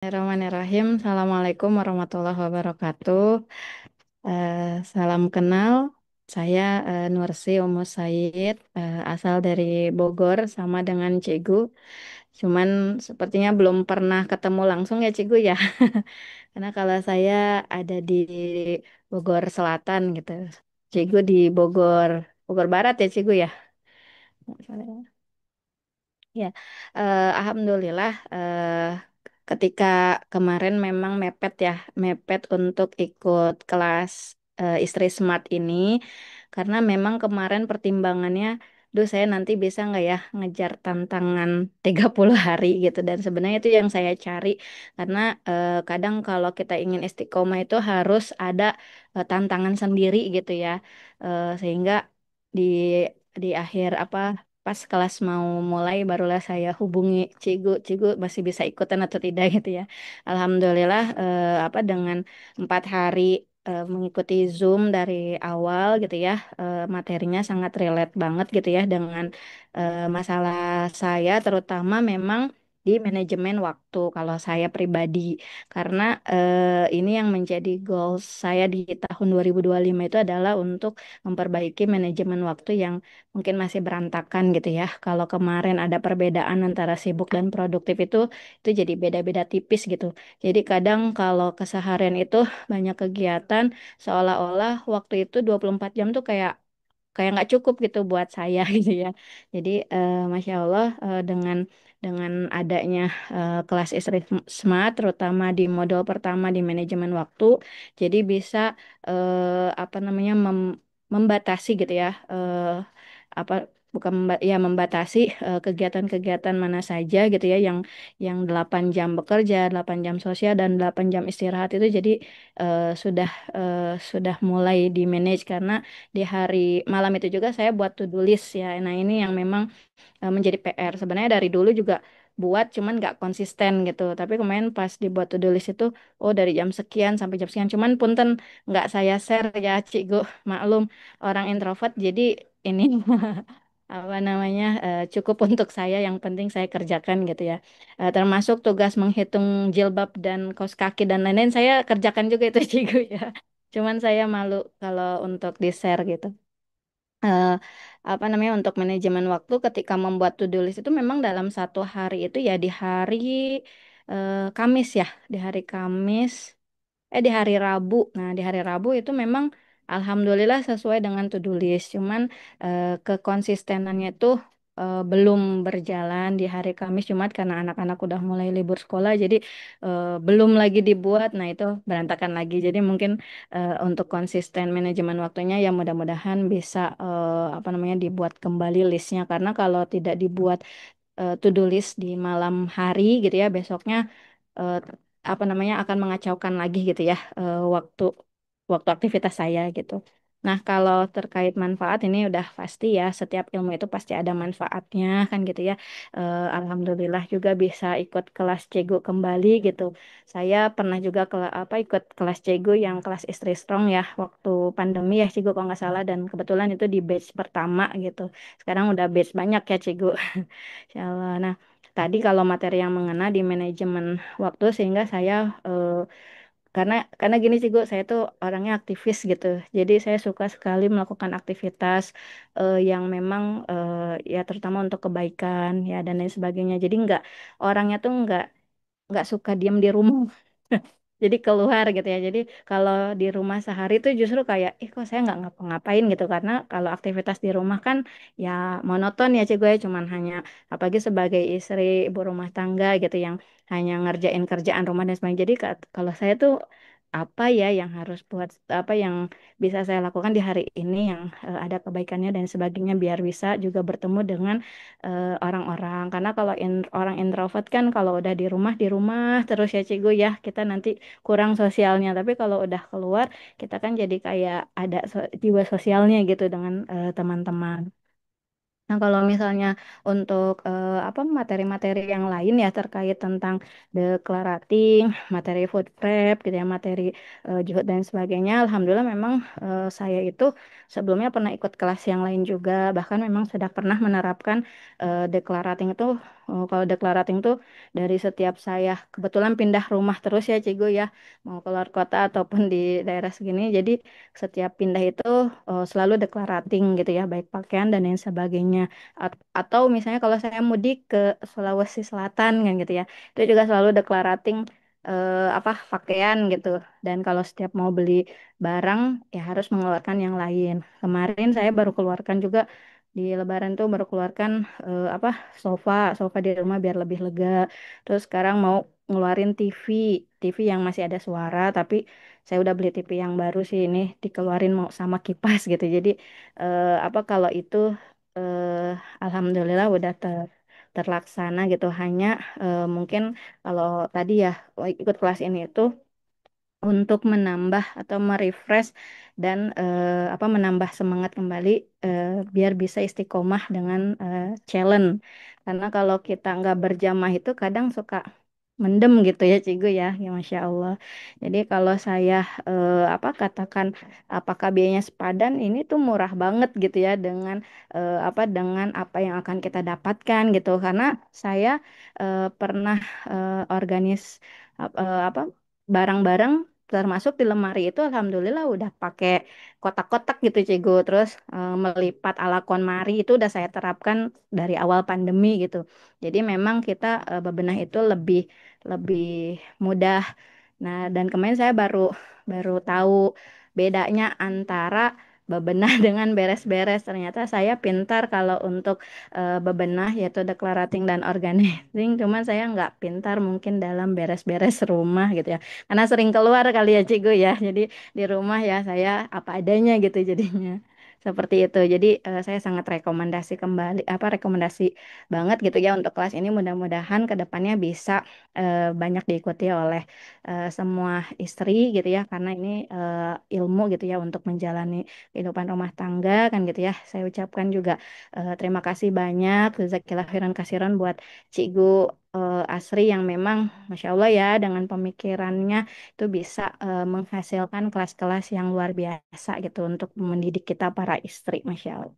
Bismillahirrahmanirrahim. Assalamualaikum warahmatullahi wabarakatuh. Salam kenal. Saya Nursi Umu Said, asal dari Bogor, sama dengan Cigu. Cuman sepertinya belum pernah ketemu langsung ya Cigu ya. Karena kalau saya ada di Bogor Selatan gitu. Cigu di Bogor Barat ya Cigu ya. Ya, alhamdulillah. Ketika kemarin memang mepet untuk ikut kelas Istri Smart ini, karena memang kemarin pertimbangannya, duh saya nanti bisa nggak ya ngejar tantangan 30 hari gitu. Dan sebenarnya itu yang saya cari, karena kadang kalau kita ingin istiqomah itu harus ada tantangan sendiri gitu ya. Sehingga di akhir pas kelas mau mulai barulah saya hubungi Cigu masih bisa ikutan atau tidak gitu ya. Alhamdulillah dengan 4 hari mengikuti Zoom dari awal gitu ya, materinya sangat relate banget gitu ya dengan masalah saya, terutama memang di manajemen waktu kalau saya pribadi, karena ini yang menjadi goal saya di tahun 2025 itu adalah untuk memperbaiki manajemen waktu yang mungkin masih berantakan gitu ya. Kalau kemarin ada perbedaan antara sibuk dan produktif itu jadi beda-beda tipis gitu. Jadi kadang kalau keseharian itu banyak kegiatan, seolah-olah waktu itu 24 jam tuh kayak kayak nggak cukup gitu buat saya gitu ya. Jadi Masya Allah, dengan adanya kelas Istri Smart, terutama di modul pertama di manajemen waktu, jadi bisa membatasi gitu ya, apa bukan ya membatasi kegiatan-kegiatan mana saja gitu ya, yang 8 jam bekerja, 8 jam sosial dan 8 jam istirahat itu jadi sudah mulai di manage, karena di hari malam itu juga saya buat to-do list ya. Nah, ini yang memang menjadi PR. Sebenarnya dari dulu juga buat, cuman nggak konsisten gitu. Tapi kemarin pas dibuat to-do list itu, oh dari jam sekian sampai jam sekian. Cuman punten nggak saya share ya, Cikgu. Maklum, orang introvert, jadi ini cukup untuk saya. Yang penting saya kerjakan gitu ya. Termasuk tugas menghitung jilbab dan kaos kaki dan lain-lain saya kerjakan juga itu, Cikgu ya. Cuman saya malu kalau untuk di-share gitu. eh, untuk manajemen waktu ketika membuat to-do list itu memang dalam satu hari itu ya di hari Kamis ya, di hari Kamis, di hari Rabu. Nah, di hari Rabu itu memang alhamdulillah sesuai dengan to-do list. Cuman kekonsistenannya itu belum berjalan di hari Kamis Jumat karena anak-anak udah mulai libur sekolah, jadi belum lagi dibuat. Nah, itu berantakan lagi. Jadi mungkin untuk konsisten manajemen waktunya ya mudah-mudahan bisa dibuat kembali listnya, karena kalau tidak dibuat to-do list di malam hari gitu ya, besoknya eh, akan mengacaukan lagi gitu ya waktu waktu aktivitas saya gitu. Nah, kalau terkait manfaat ini udah pasti ya, setiap ilmu itu pasti ada manfaatnya kan gitu ya. Alhamdulillah juga bisa ikut kelas Cegu kembali gitu. Saya pernah juga ikut kelas Cegu yang kelas Istri Strong ya, waktu pandemi ya Cegu kalau nggak salah, dan kebetulan itu di batch pertama gitu. Sekarang udah batch banyak ya Cegu. Insya Allah. Nah, tadi kalau materi yang mengena di manajemen waktu, sehingga saya karena gini sih gue, saya tuh orangnya aktivis gitu. Jadi saya suka sekali melakukan aktivitas yang memang ya terutama untuk kebaikan ya dan lain sebagainya. Jadi orangnya tuh nggak suka diam di rumah. Jadi keluar gitu ya. Jadi kalau di rumah sehari tuh justru kayak, kok saya nggak ngapa-ngapain gitu. Karena kalau aktivitas di rumah kan ya monoton ya cie gue. Cuman hanya, apalagi sebagai istri, ibu rumah tangga gitu, yang hanya ngerjain kerjaan rumah dan sebagainya. Jadi kalau saya tuh apa ya yang harus buat, apa yang bisa saya lakukan di hari ini yang ada kebaikannya dan sebagainya, biar bisa juga bertemu dengan orang-orang. Karena kalau orang introvert kan kalau udah di rumah terus ya Cigu ya, kita nanti kurang sosialnya. Tapi kalau udah keluar, kita kan jadi kayak ada jiwa sosialnya gitu dengan teman-teman. Nah, kalau misalnya untuk apa materi-materi yang lain ya terkait tentang declarating, materi food prep gitu ya, materi juhud dan sebagainya, alhamdulillah memang saya itu sebelumnya pernah ikut kelas yang lain juga, bahkan memang sudah pernah menerapkan declarating itu. Kalau declarating tuh dari setiap saya kebetulan pindah rumah terus ya Cigo ya, mau keluar kota ataupun di daerah segini, jadi setiap pindah itu selalu declarating gitu ya, baik pakaian dan lain sebagainya. Atau misalnya kalau saya mudik ke Sulawesi Selatan kan gitu ya, itu juga selalu declarating apa pakaian gitu. Dan kalau setiap mau beli barang ya harus mengeluarkan yang lain. Kemarin saya baru keluarkan juga di Lebaran tuh baru keluarkan apa sofa sofa di rumah biar lebih lega. Terus sekarang mau ngeluarin TV yang masih ada suara, tapi saya udah beli TV yang baru sih ini dikeluarin mau sama kipas gitu. Jadi apa kalau itu alhamdulillah udah terlaksana gitu. Hanya mungkin kalau tadi ya ikut kelas ini itu untuk menambah atau merefresh dan apa menambah semangat kembali biar bisa istiqomah dengan challenge. Karena kalau kita nggak berjamaah itu kadang suka mendem gitu ya Cigu ya, ya Masya Allah. Jadi kalau saya apa katakan apakah biayanya sepadan, ini tuh murah banget gitu ya dengan apa yang akan kita dapatkan gitu. Karena saya pernah organis apa barang-barang termasuk di lemari itu alhamdulillah udah pakai kotak-kotak gitu Cigo. Terus melipat ala KonMari itu udah saya terapkan dari awal pandemi gitu. Jadi memang kita bebenah itu lebih lebih mudah. Nah, dan kemarin saya baru baru tahu bedanya antara bebenah dengan beres-beres. Ternyata saya pintar kalau untuk bebenah yaitu decluttering dan organizing. Cuman saya nggak pintar mungkin dalam beres-beres rumah gitu ya. Karena sering keluar kali ya Cigu ya. Jadi di rumah ya saya apa adanya gitu jadinya. Seperti itu. Jadi saya sangat rekomendasi kembali apa rekomendasi banget gitu ya untuk kelas ini mudah-mudahan ke depannya bisa banyak diikuti oleh semua istri gitu ya karena ini ilmu gitu ya untuk menjalani kehidupan rumah tangga kan gitu ya. Saya ucapkan juga terima kasih banyak jazakillah khairan kasiran buat Cikgu Asri yang memang Masya Allah ya dengan pemikirannya itu bisa menghasilkan kelas-kelas yang luar biasa gitu untuk mendidik kita para istri Masya Allah.